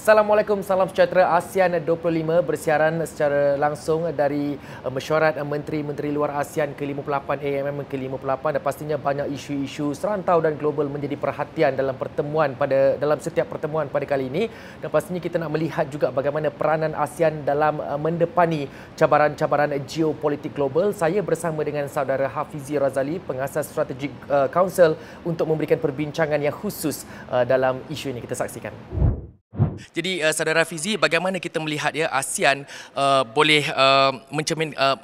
Assalamualaikum, salam sejahtera. ASEAN25 bersiaran secara langsung dari mesyuarat Menteri-Menteri Luar ASEAN ke-58 AMM ke-58 dan pastinya banyak isu-isu serantau dan global menjadi perhatian dalam setiap pertemuan pada kali ini, dan pastinya kita nak melihat juga bagaimana peranan ASEAN dalam mendepani cabaran-cabaran geopolitik global. Saya bersama dengan saudara Hafizi Razali, pengasas Strategic Council, untuk memberikan perbincangan yang khusus dalam isu ini. Kita saksikan. Jadi saudara Fizi, bagaimana kita melihat ya ASEAN boleh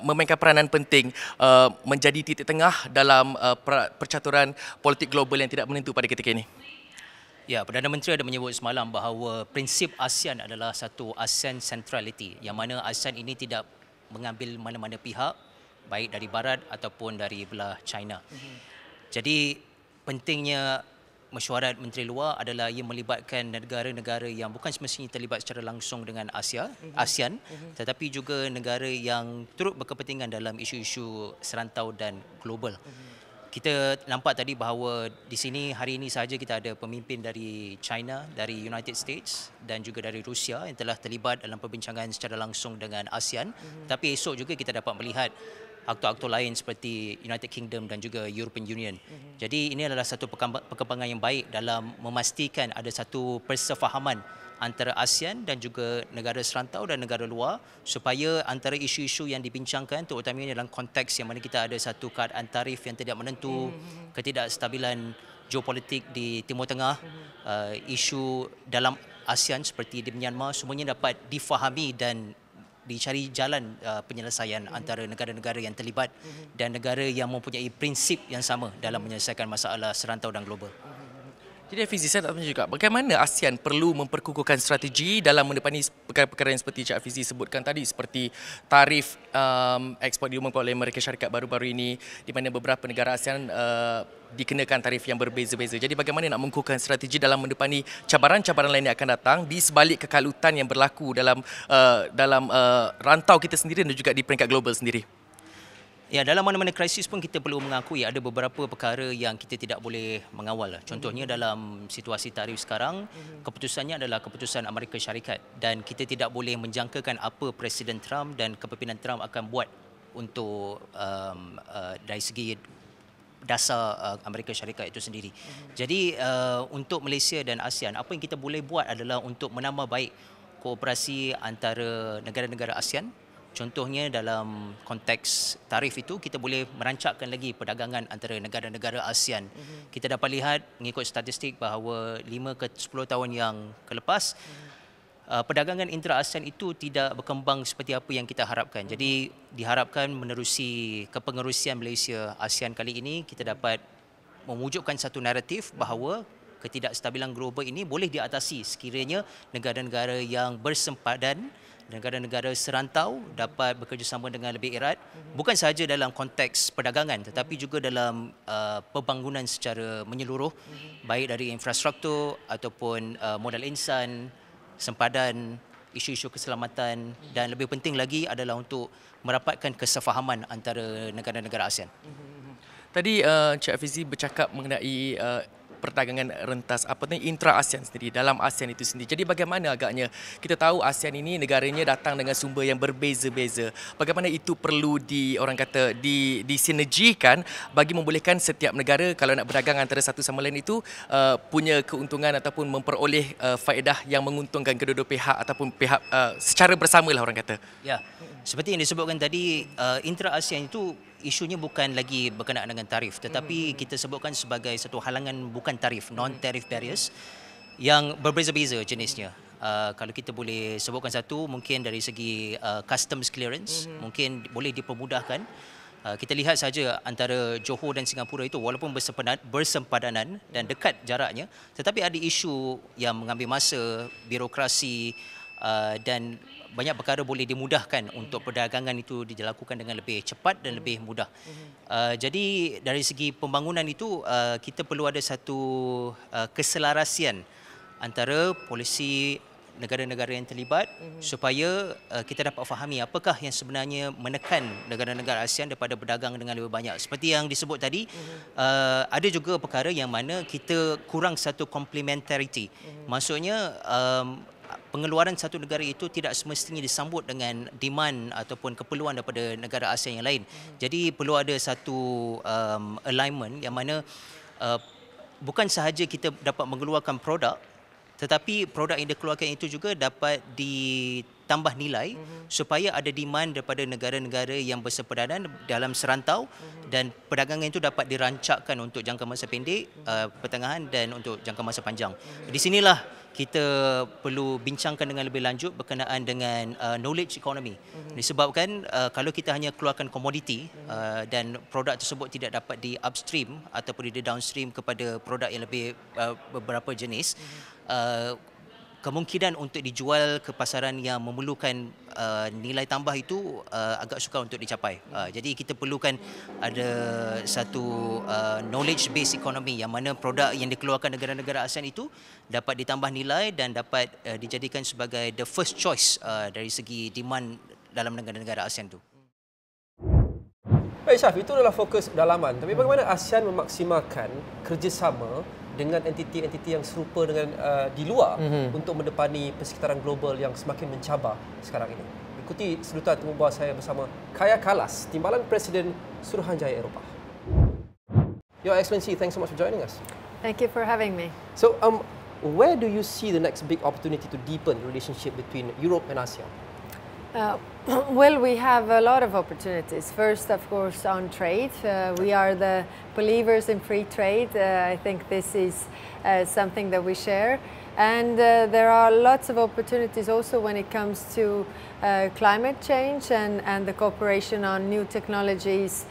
memainkan peranan penting menjadi titik tengah dalam percaturan politik global yang tidak menentu pada ketika ini? Ya, Perdana Menteri ada menyebut semalam bahawa prinsip ASEAN adalah satu ASEAN centrality, yang mana ASEAN ini tidak mengambil mana-mana pihak, baik dari barat ataupun dari belah China. Jadi pentingnya mesyuarat Menteri Luar adalah ia melibatkan negara-negara yang bukan semestinya terlibat secara langsung dengan ASEAN, tetapi juga negara yang turut berkepentingan dalam isu-isu serantau dan global. Kita nampak tadi bahawa di sini hari ini sahaja kita ada pemimpin dari China, dari United States dan juga dari Rusia yang telah terlibat dalam perbincangan secara langsung dengan ASEAN. Tapi esok juga kita dapat melihat aktor-aktor lain seperti United Kingdom dan juga European Union. Jadi ini adalah satu perkembangan yang baik dalam memastikan ada satu persefahaman antara ASEAN dan juga negara serantau dan negara luar, supaya antara isu-isu yang dibincangkan, terutamanya dalam konteks yang mana kita ada satu keadaan tarif yang tidak menentu, ketidakstabilan geopolitik di Timur Tengah, isu dalam ASEAN seperti di Myanmar, semuanya dapat difahami dan dicari jalan penyelesaian antara negara-negara yang terlibat dan negara yang mempunyai prinsip yang sama dalam menyelesaikan masalah serantau dan global. Jadi Hafizi, saya nak tanya juga, bagaimana ASEAN perlu memperkukuhkan strategi dalam mendepani perkara-perkara yang seperti Cik Hafizi sebutkan tadi, seperti tarif ekspor diumumkan oleh Amerika Syarikat baru-baru ini, di mana beberapa negara ASEAN dikenakan tarif yang berbeza-beza. Jadi bagaimana nak mengukuhkan strategi dalam mendepani cabaran-cabaran lain yang akan datang di sebalik kekalutan yang berlaku dalam rantau kita sendiri dan juga di peringkat global sendiri? Ya, dalam mana-mana krisis pun kita perlu mengakui ada beberapa perkara yang kita tidak boleh mengawal. Contohnya dalam situasi tarif sekarang, keputusannya adalah keputusan Amerika Syarikat dan kita tidak boleh menjangkakan apa Presiden Trump dan kepimpinan Trump akan buat untuk dari segi dasar Amerika Syarikat itu sendiri. Jadi untuk Malaysia dan ASEAN, apa yang kita boleh buat adalah untuk menambah baik kooperasi antara negara-negara ASEAN. Contohnya dalam konteks tarif itu, kita boleh merancakkan lagi perdagangan antara negara-negara ASEAN. Kita dapat lihat mengikut statistik bahawa 5 ke 10 tahun yang kelepas, perdagangan intra-ASEAN itu tidak berkembang seperti apa yang kita harapkan. Jadi diharapkan menerusi kepengerusian Malaysia ASEAN kali ini, kita dapat mewujudkan satu naratif bahawa ketidakstabilan global ini boleh diatasi sekiranya negara-negara yang bersempadan, negara-negara serantau dapat bekerjasama dengan lebih erat, bukan sahaja dalam konteks perdagangan tetapi juga dalam pembangunan secara menyeluruh, baik dari infrastruktur ataupun modal insan, sempadan, isu-isu keselamatan, dan lebih penting lagi adalah untuk merapatkan kesefahaman antara negara-negara ASEAN. Tadi Cik Hafizi bercakap mengenai perdagangan rentas, intra-ASEAN sendiri, dalam ASEAN itu sendiri. Jadi bagaimana agaknya, kita tahu ASEAN ini negaranya datang dengan sumber yang berbeza-beza. Bagaimana itu perlu disinergikan bagi membolehkan setiap negara kalau nak berdagang antara satu sama lain itu punya keuntungan ataupun memperoleh faedah yang menguntungkan kedua-dua pihak ataupun pihak secara bersamalah orang kata. Ya, seperti yang disebutkan tadi, intra-ASEAN itu isunya bukan lagi berkenaan dengan tarif, tetapi kita sebutkan sebagai satu halangan bukan tarif, non-tarif barriers yang berbeza-beza jenisnya. Kalau kita boleh sebutkan satu, mungkin dari segi customs clearance, mungkin boleh dipermudahkan. Kita lihat saja antara Johor dan Singapura itu walaupun bersempadanan dan dekat jaraknya, tetapi ada isu yang mengambil masa, birokrasi, dan banyak perkara boleh dimudahkan untuk perdagangan itu dilakukan dengan lebih cepat dan lebih mudah. Jadi dari segi pembangunan itu kita perlu ada satu keselarasian antara polisi negara-negara yang terlibat supaya kita dapat fahami apakah yang sebenarnya menekan negara-negara ASEAN daripada berdagang dengan lebih banyak. Seperti yang disebut tadi, ada juga perkara yang mana kita kurang satu complementarity. Maksudnya pengeluaran satu negara itu tidak semestinya disambut dengan demand ataupun keperluan daripada negara ASEAN yang lain. Jadi perlu ada satu alignment yang mana bukan sahaja kita dapat mengeluarkan produk, tetapi produk yang dikeluarkan itu juga dapat ditambah nilai supaya ada demand daripada negara-negara yang bersepadanan dalam serantau dan perdagangan itu dapat dirancangkan untuk jangka masa pendek, pertengahan dan untuk jangka masa panjang. Di sinilah kita perlu bincangkan dengan lebih lanjut berkenaan dengan knowledge economy. Disebabkan kalau kita hanya keluarkan komoditi dan produk tersebut tidak dapat di upstream ataupun di downstream kepada produk yang lebih beberapa jenis, kemungkinan untuk dijual ke pasaran yang memerlukan nilai tambah itu agak sukar untuk dicapai. Jadi kita perlukan ada satu knowledge based economy yang mana produk yang dikeluarkan negara-negara ASEAN itu dapat ditambah nilai dan dapat dijadikan sebagai the first choice dari segi demand dalam negara-negara ASEAN itu. Baik Syaf, itu adalah fokus dalaman. Tapi bagaimana ASEAN memaksimalkan kerjasama dengan entiti-entiti yang serupa dengan di luar untuk mendepani persekitaran global yang semakin mencabar sekarang ini? Ikuti sedutan temu bual saya bersama Kaya Kalas, Timbalan Presiden Suruhanjaya Eropah. Your Excellency, thanks so much for joining us. Thank you for having me. So, where do you see the next big opportunity to deepen the relationship between Europe and ASEAN? Well, we have a lot of opportunities. First, of course, on trade. We are the believers in free trade. I think this is something that we share. And there are lots of opportunities also when it comes to climate change and the cooperation on new technologies,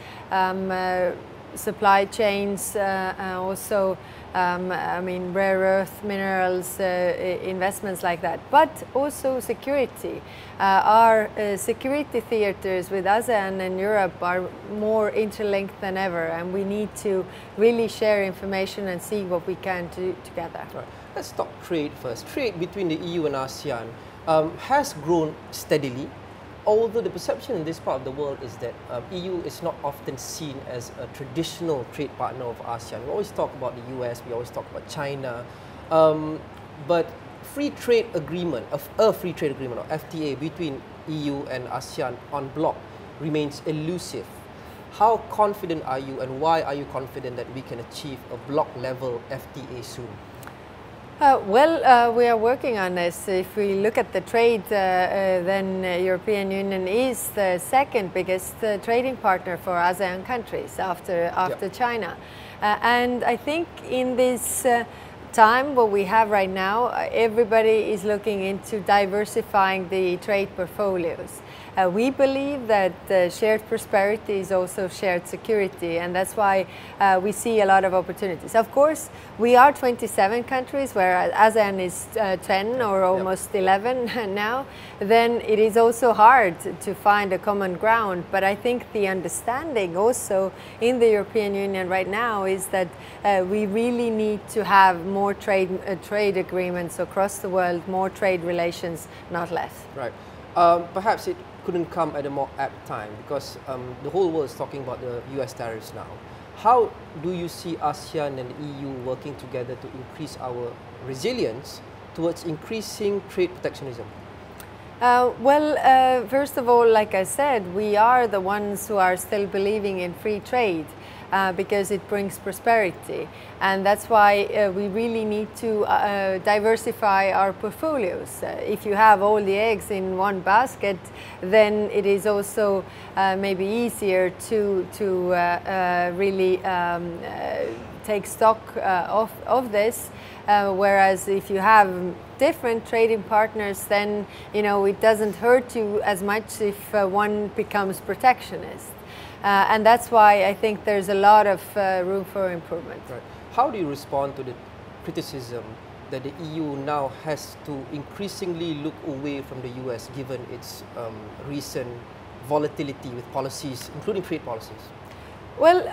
supply chains, also I mean rare earth minerals, investments like that, but also security. Our security theaters with ASEAN and Europe are more interlinked than ever, and we need to really share information and see what we can do together. Right. Let's talk trade first. Trade between the EU and ASEAN has grown steadily, although the perception in this part of the world is that EU is not often seen as a traditional trade partner of ASEAN. We always talk about the US, we always talk about China, but free trade agreement, a free trade agreement or FTA between EU and ASEAN on block remains elusive. How confident are you, and why are you confident that we can achieve a block level FTA soon? We are working on this. If we look at the trade, then European Union is the second biggest trading partner for ASEAN countries after China. And I think in this time, what we have right now, everybody is looking into diversifying the trade portfolios. We believe that shared prosperity is also shared security, and that's why we see a lot of opportunities. Of course, we are 27 countries, where ASEAN is 10 or almost 11 now. Then it is also hard to find a common ground, but I think the understanding also in the European Union right now is that we really need to have more trade agreements across the world, more trade relations, not less. Right. Perhaps it couldn't come at a more apt time, because the whole world is talking about the US tariffs now. How do you see ASEAN and the EU working together to increase our resilience towards increasing trade protectionism? First of all, like I said, we are the ones who are still believing in free trade. Because it brings prosperity, and that's why we really need to diversify our portfolios. If you have all the eggs in one basket, then it is also maybe easier to really take stock of this. Whereas if you have different trading partners, then it doesn't hurt you as much if one becomes protectionist. And that's why I think there's a lot of room for improvement. Right. How do you respond to the criticism that the EU now has to increasingly look away from the US given its recent volatility with policies, including trade policies? Well,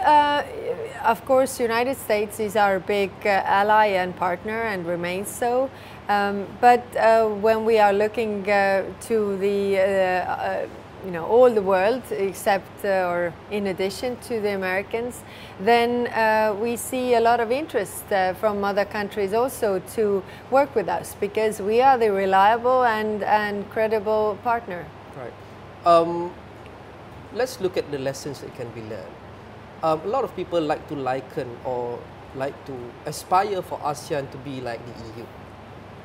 of course, United States is our big ally and partner and remains so. But when we are looking to the all the world except or in addition to the Americans, then we see a lot of interest from other countries also to work with us because we are the reliable and credible partner. Right. Let's look at the lessons that can be learned. A lot of people like to liken or like to aspire for ASEAN to be like the EU.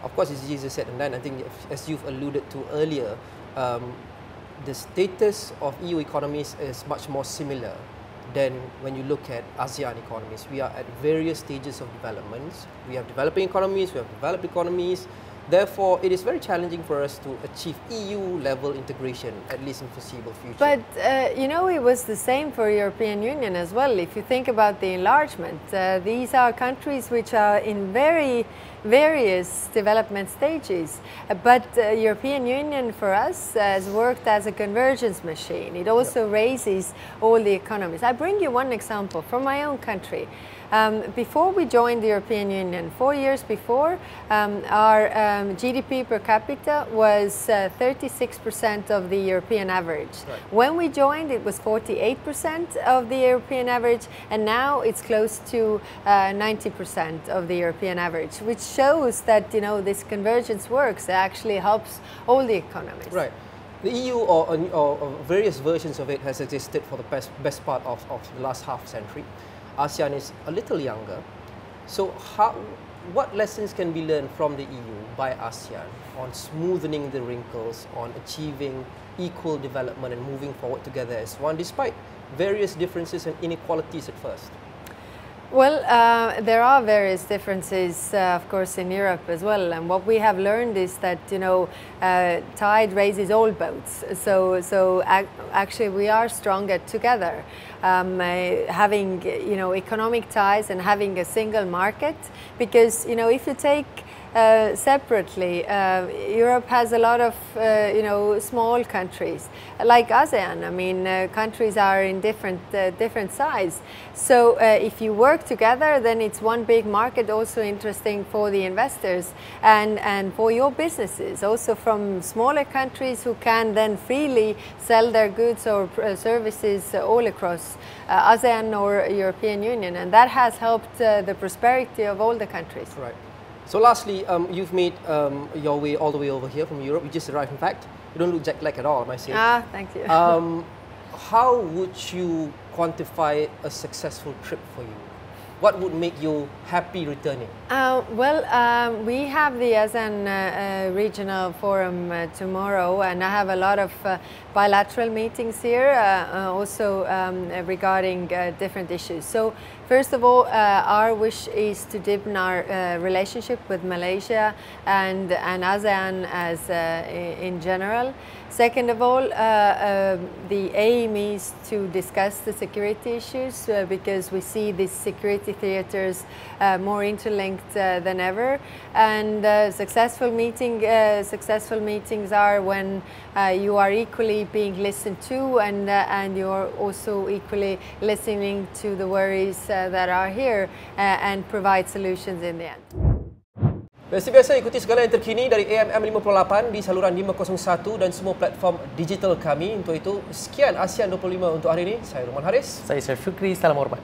Of course, it's easier said than done. I think, as you've alluded to earlier, the status of EU economies is much more similar than when you look at ASEAN economies. We are at various stages of developments. We have developing economies, we have developed economies. Therefore, it is very challenging for us to achieve EU-level integration, at least in foreseeable future. But, it was the same for European Union as well. If you think about the enlargement, these are countries which are in various development stages. But European Union, for us, has worked as a convergence machine. It also raises all the economies. I bring you one example from my own country. Before we joined the European Union, 4 years before, our GDP per capita was 36% of the European average. Right. When we joined, it was 48% of the European average, and now it's close to 90% of the European average, which shows that this convergence works. It actually helps all the economies. Right. The EU or various versions of it has existed for the best part of the last half century. ASEAN is a little younger. So what lessons can be learned from the EU by ASEAN on smoothening the wrinkles, on achieving equal development and moving forward together as one, despite various differences and inequalities at first? Well, there are various differences, of course, in Europe as well. And what we have learned is that, tide raises all boats. So actually, we are stronger together. Having, economic ties and having a single market, because, if you take separately, Europe has a lot of, small countries like ASEAN. I mean, countries are in different size. So if you work together, then it's one big market, also interesting for the investors and for your businesses, also from smaller countries who can then freely sell their goods or services all across ASEAN or European Union, and that has helped the prosperity of all the countries. Right. So lastly, you've made your way all the way over here from Europe. You just arrived, in fact. You don't look jet-lagged at all, I must say. Thank you. How would you quantify a successful trip for you? What would make you happy returning? We have the ASEAN Regional Forum tomorrow, and I have a lot of bilateral meetings here, also regarding different issues. So, first of all, our wish is to deepen our relationship with Malaysia and ASEAN as in general. Second of all, the aim is to discuss the security issues because we see these security theaters more interlinked than ever. And successful meetings are when you are equally being listened to and you are also equally listening to the worries that are here and provide solutions in the end. Biasa-biasa ikuti segala yang terkini dari AMM58 di saluran 501 dan semua platform digital kami. Untuk itu, sekian ASEAN 25 untuk hari ini. Saya Ruman Haris. Saya Syarif Syukri. Salam hormat.